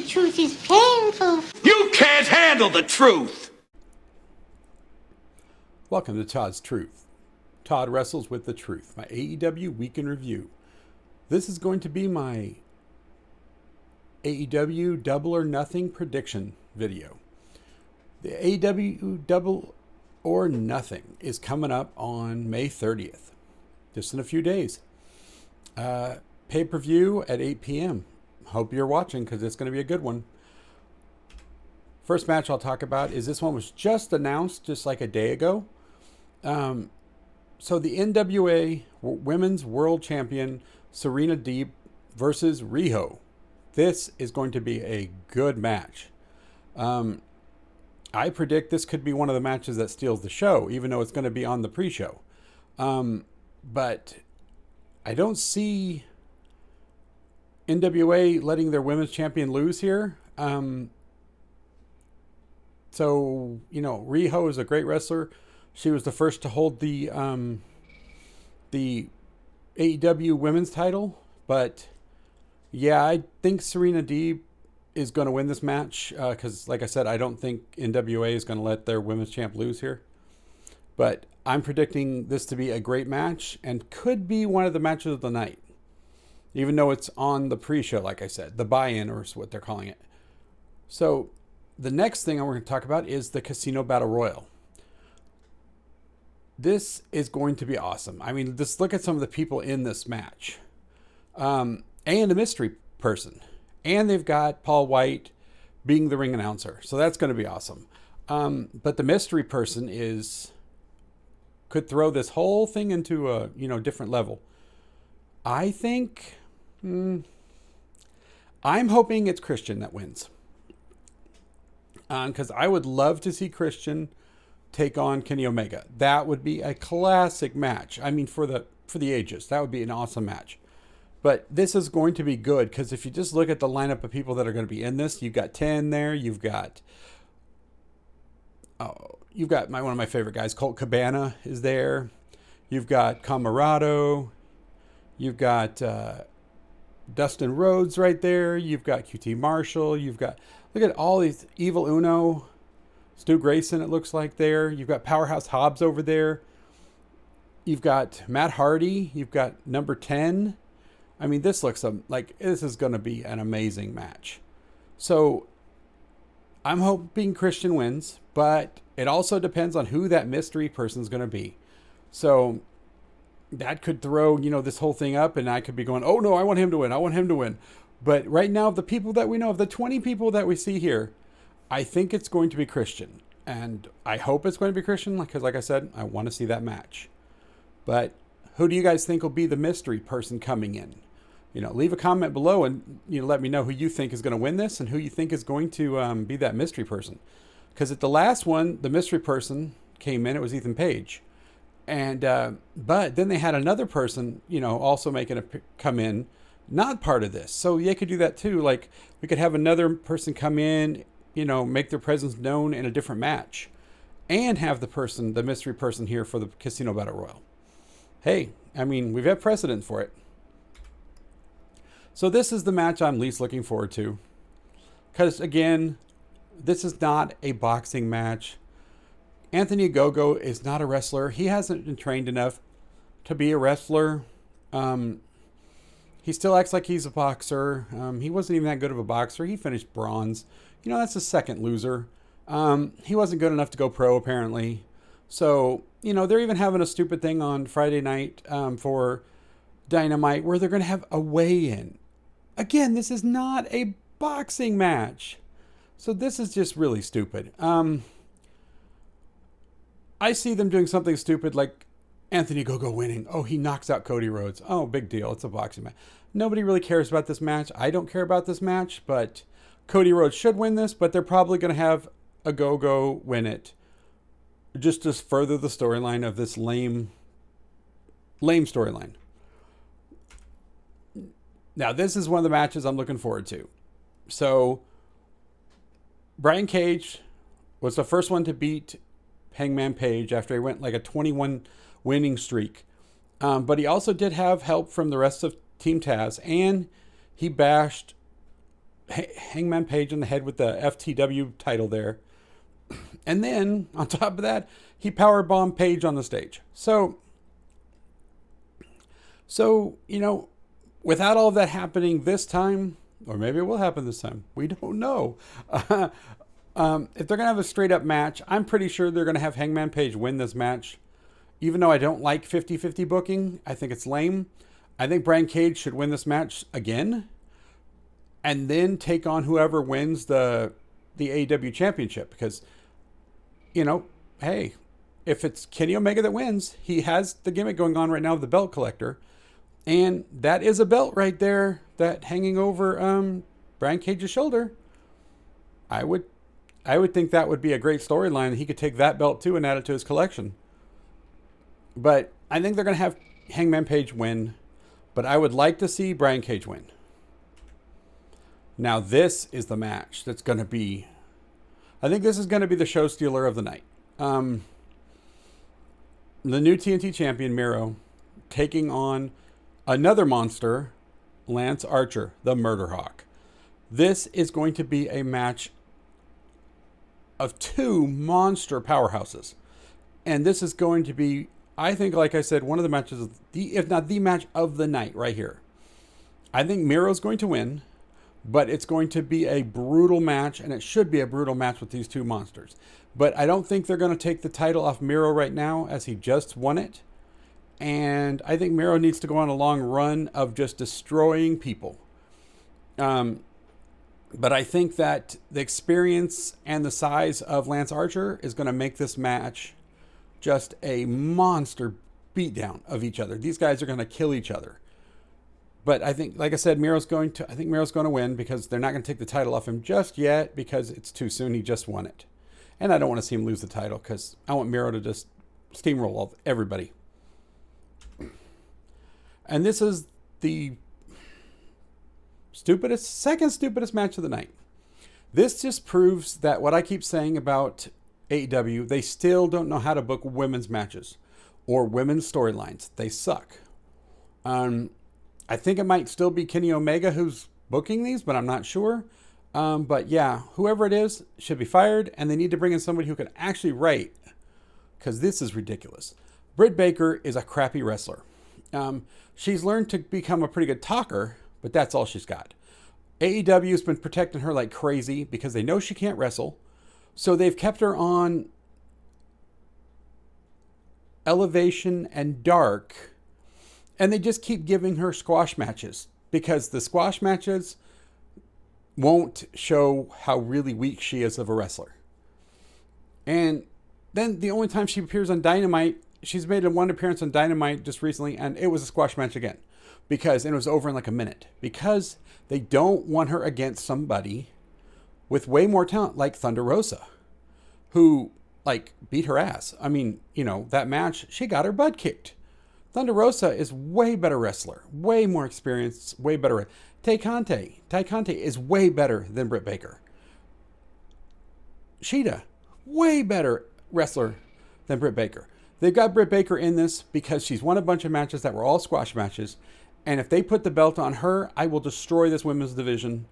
the truth is painful. You can't handle the truth! Welcome to Todd's Truth. Todd wrestles with the truth, my AEW Week in Review. This is going to be my AEW Double or Nothing prediction video. The AEW Double or Nothing is coming up on May 30th, just in a few days. Pay-per-view at 8 p.m. Hope you're watching because it's going to be a good one. First match I'll talk about is this one was just announced just like a day ago. So the NWA Women's World Champion Serena Deeb versus Rhea. This is going to be a good match. I predict this could be one of the matches that steals the show, even though it's going to be on the pre-show. But I don't see NWA letting their women's champion lose here. So, you know, Rhea is a great wrestler. She was the first to hold the AEW women's title. But, yeah, I think Serena Deeb is going to win this match. Because, like I said, I don't think NWA is going to let their women's champ lose here. But I'm predicting this to be a great match and could be one of the matches of the night. Even though it's on the pre-show, like I said. The buy-in, or is what they're calling it. So, the next thing we're going to talk about is the Casino Battle Royal. This is going to be awesome. I mean, just look at some of the people in this match. And a mystery person. And they've got Paul White being the ring announcer. So that's going to be awesome. But the mystery person could throw this whole thing into a, different level. I think, I'm hoping it's Christian that wins. Because I would love to see Christian take on Kenny Omega. That would be a classic match. I mean, for the ages, that would be an awesome match. But this is going to be good because if you just look at the lineup of people that are going to be in this, you've got 10 there. You've got one of my favorite guys, Colt Cabana, is there. You've got Camarado. You've got Dustin Rhodes right there. You've got QT Marshall. Look at all these Evil Uno. Stu Grayson, it looks like there. You've got Powerhouse Hobbs over there. You've got Matt Hardy. You've got number 10. I mean, this looks like this is going to be an amazing match. So I'm hoping Christian wins, but it also depends on who that mystery person is going to be. So that could throw, this whole thing up, and I could be going, oh no, I want him to win. I want him to win. But right now, the people that we know, of the 20 people that we see here, I think it's going to be Christian. And I hope it's going to be Christian, because like I said, I want to see that match. But who do you guys think will be the mystery person coming in? Leave a comment below and let me know who you think is going to win this and who you think is going to be that mystery person. Because at the last one, the mystery person came in. It was Ethan Page. And but then they had another person, also come in, not part of this. So they could do that too. Like we could have another person come in, make their presence known in a different match, and have the mystery person here for the Casino Battle Royal. Hey, I mean, we've had precedent for it. So this is the match I'm least looking forward to. Because again, this is not a boxing match. Anthony Ogogo is not a wrestler. He hasn't been trained enough to be a wrestler. He still acts like he's a boxer. He wasn't even that good of a boxer. He finished bronze. That's the second loser. He wasn't good enough to go pro, apparently. So, they're even having a stupid thing on Friday night for Dynamite where they're going to have a weigh-in. Again, this is not a boxing match. So this is just really stupid. I see them doing something stupid like Anthony Ogogo winning. Oh, he knocks out Cody Rhodes. Oh, big deal. It's a boxing match. Nobody really cares about this match. I don't care about this match, but Cody Rhodes should win this, but they're probably going to have Ogogo win it. Just to further the storyline of this lame storyline. Now, this is one of the matches I'm looking forward to. So, Brian Cage was the first one to beat Hangman Page after he went like a 21 winning streak. But he also did have help from the rest of Team Taz, and he bashed Hangman Page in the head with the FTW title there. And then, on top of that, he powerbombed Page on the stage. So, without all of that happening this time, or maybe it will happen this time, we don't know. If they're going to have a straight-up match, I'm pretty sure they're going to have Hangman Page win this match. Even though I don't like 50-50 booking, I think it's lame. I think Brian Cage should win this match again, and then take on whoever wins the AEW Championship. Because, hey, if it's Kenny Omega that wins, he has the gimmick going on right now of the belt collector. And that is a belt right there that hanging over Brian Cage's shoulder. I would think that would be a great storyline. He could take that belt too and add it to his collection. But I think they're going to have Hangman Page win. But I would like to see Brian Cage win. Now this is the match that's going to be... I think this is going to be the show stealer of the night. The new TNT champion, Miro, taking on another monster, Lance Archer, the Murder Hawk. This is going to be a match of two monster powerhouses. And this is going to be, I think, like I said, one of the matches, if not the match of the night right here. I think Miro's going to win, but it's going to be a brutal match, and it should be a brutal match with these two monsters. But I don't think they're going to take the title off Miro right now, as he just won it. And I think Miro needs to go on a long run of just destroying people. But I think that the experience and the size of Lance Archer is going to make this match just a monster beatdown of each other. These guys are going to kill each other. But I think, like I said, Miro's going to win, because they're not going to take the title off him just yet, because it's too soon. He just won it. And I don't want to see him lose the title, because I want Miro to just steamroll everybody. And this is the second stupidest match of the night. This just proves that what I keep saying about AEW, they still don't know how to book women's matches or women's storylines. They suck. I think it might still be Kenny Omega who's booking these, but I'm not sure. But yeah, whoever it is should be fired, and they need to bring in somebody who can actually write, because this is ridiculous. Britt Baker is a crappy wrestler. She's learned to become a pretty good talker, but that's all she's got. AEW has been protecting her like crazy because they know she can't wrestle. So they've kept her on Elevation and Dark, and they just keep giving her squash matches, because the squash matches won't show how really weak she is of a wrestler. And then the only time she appears on Dynamite, she's made one appearance on Dynamite just recently, and it was a squash match again. And it was over in like a minute. Because they don't want her against somebody with way more talent, like Thunder Rosa, who, beat her ass. I mean, that match, she got her butt kicked. Thunder Rosa is way better wrestler, way more experienced, way better. Tay Conte is way better than Britt Baker. Cheetah, way better wrestler than Britt Baker. They've got Britt Baker in this because she's won a bunch of matches that were all squash matches. And if they put the belt on her, I will destroy this women's division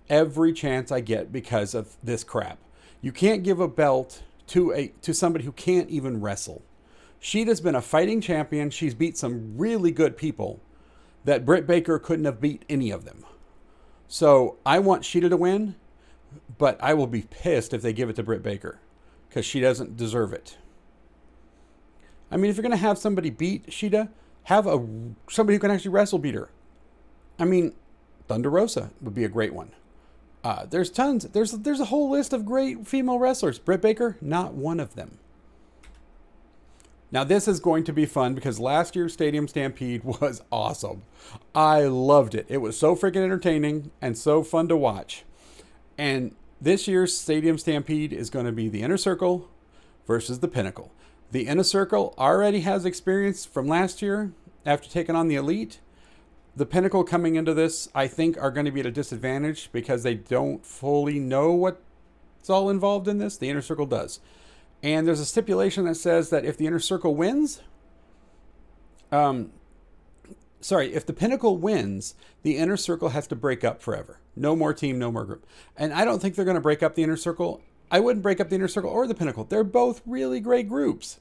every chance I get because of this crap. You can't give a belt to somebody who can't even wrestle. Cheetah's been a fighting champion. She's beat some really good people that Britt Baker couldn't have beat any of them. So I want Cheetah to win, but I will be pissed if they give it to Britt Baker, because she doesn't deserve it. I mean, if you're going to have somebody beat Cheetah, have somebody who can actually wrestle beat her. I mean, Thunder Rosa would be a great one. There's tons. There's a whole list of great female wrestlers. Britt Baker, not one of them. Now, this is going to be fun, because last year's Stadium Stampede was awesome. I loved it. It was so freaking entertaining and so fun to watch. And this year's Stadium Stampede is going to be the Inner Circle versus the Pinnacle. The Inner Circle already has experience from last year after taking on the Elite. The Pinnacle coming into this, I think, are going to be at a disadvantage because they don't fully know what's all involved in this. The Inner Circle does. And there's a stipulation that says that if the Inner Circle wins, sorry, if the Pinnacle wins, the Inner Circle has to break up forever. No more team, no more group. And I don't think they're going to break up the Inner Circle. I wouldn't break up the Inner Circle or the Pinnacle. They're both really great groups.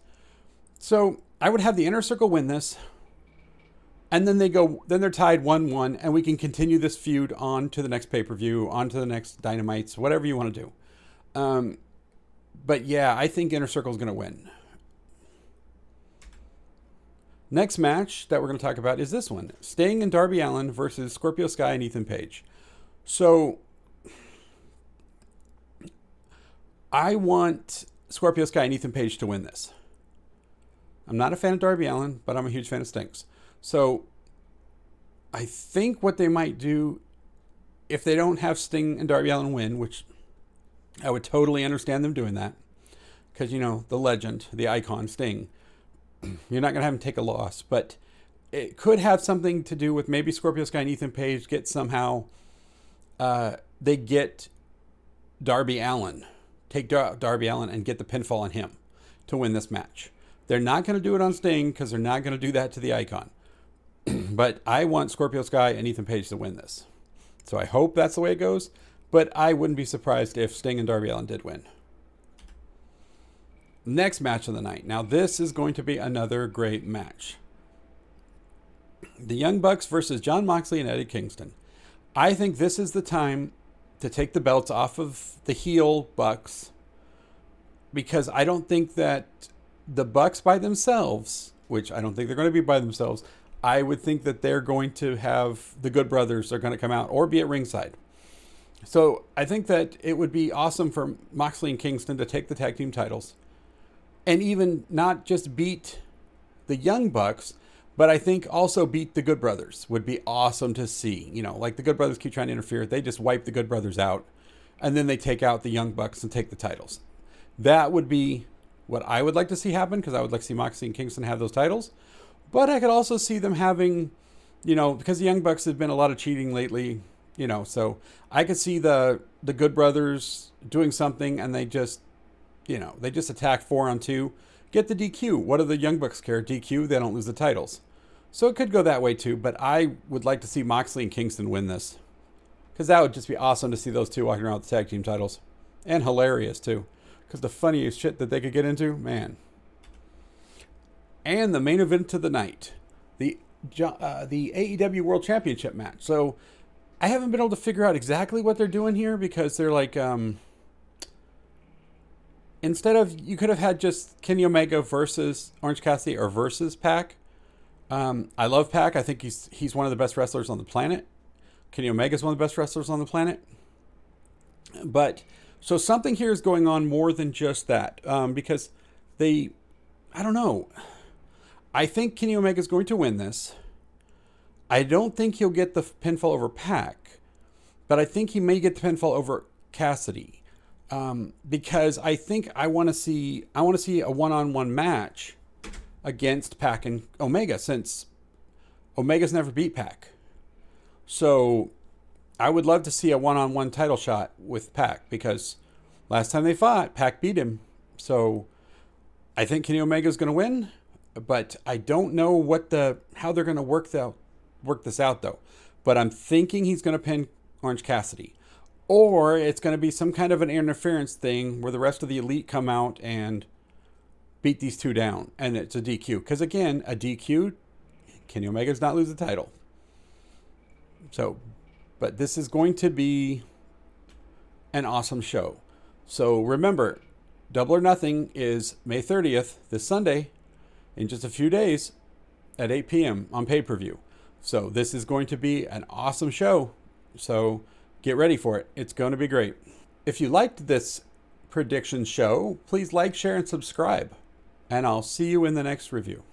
So I would have the Inner Circle win this. And then they're tied 1-1, and we can continue this feud on to the next pay-per-view, on to the next Dynamites, whatever you want to do. But yeah, I think Inner Circle is going to win. Next match that we're going to talk about is this one. Sting and Darby Allin versus Scorpio Sky and Ethan Page. So I want Scorpio Sky and Ethan Page to win this. I'm not a fan of Darby Allin, but I'm a huge fan of Sting's. So I think what they might do, if they don't have Sting and Darby Allin win, which I would totally understand them doing that, because, you know, the legend, the icon, Sting, you're not going to have him take a loss, but it could have something to do with maybe Scorpio Sky and Ethan Page get somehow, they get Darby Allin, take Darby Allin and get the pinfall on him to win this match. They're not going to do it on Sting because they're not going to do that to the icon. But I want Scorpio Sky and Ethan Page to win this. So I hope that's the way it goes, but I wouldn't be surprised if Sting and Darby Allin did win. Next match of the night. Now this is going to be another great match. The Young Bucks versus Jon Moxley and Eddie Kingston. I think this is the time to take the belts off of the heel Bucks, because I don't think that the Bucks by themselves, which I don't think they're going to be by themselves, I would think that they're going to have the Good Brothers are going to come out or be at ringside. So I think that it would be awesome for Moxley and Kingston to take the tag team titles. And even not just beat the Young Bucks, but I think also beat the Good Brothers would be awesome to see. You know, like the Good Brothers keep trying to interfere. They just wipe the Good Brothers out. And then they take out the Young Bucks and take the titles. That would be what I would like to see happen, because I would like to see Moxley and Kingston have those titles. But I could also see them having, you know, because the Young Bucks have been a lot of cheating lately, you know. So I could see the Good Brothers doing something and they just, you know, they just attack 4-on-2, get the DQ. What do the Young Bucks care? DQ, they don't lose the titles. So it could go that way too, but I would like to see Moxley and Kingston win this, because that would just be awesome to see those two walking around with the tag team titles. And hilarious too, because the funniest shit that they could get into, man. And the main event of the night, the AEW World Championship match. So I haven't been able to figure out exactly what they're doing here, because they're like, instead of, you could have had just Kenny Omega versus Orange Cassidy or versus Pac. I love Pac. I think he's one of the best wrestlers on the planet. Kenny Omega is one of the best wrestlers on the planet. But so something here is going on more than just that, because I don't know. I think Kenny Omega is going to win this. I don't think he'll get the pinfall over Pac, but I think he may get the pinfall over Cassidy. Because I think I want to see a one-on-one match against Pac and Omega, since Omega's never beat Pac. So I would love to see a one-on-one title shot with Pac, because last time they fought, Pac beat him. So I think Kenny Omega's going to win, but I don't know how they're going to work this out though. But I'm thinking he's going to pin Orange Cassidy. Or it's going to be some kind of an interference thing where the rest of the Elite come out and beat these two down. And it's a DQ. Because again, a DQ, Kenny Omega does not lose the title. So, but this is going to be an awesome show. So remember, Double or Nothing is May 30th, this Sunday, in just a few days at 8 p.m. on pay-per-view. So this is going to be an awesome show. So get ready for it. It's going to be great. If you liked this prediction show, please like, share, and subscribe. And I'll see you in the next review.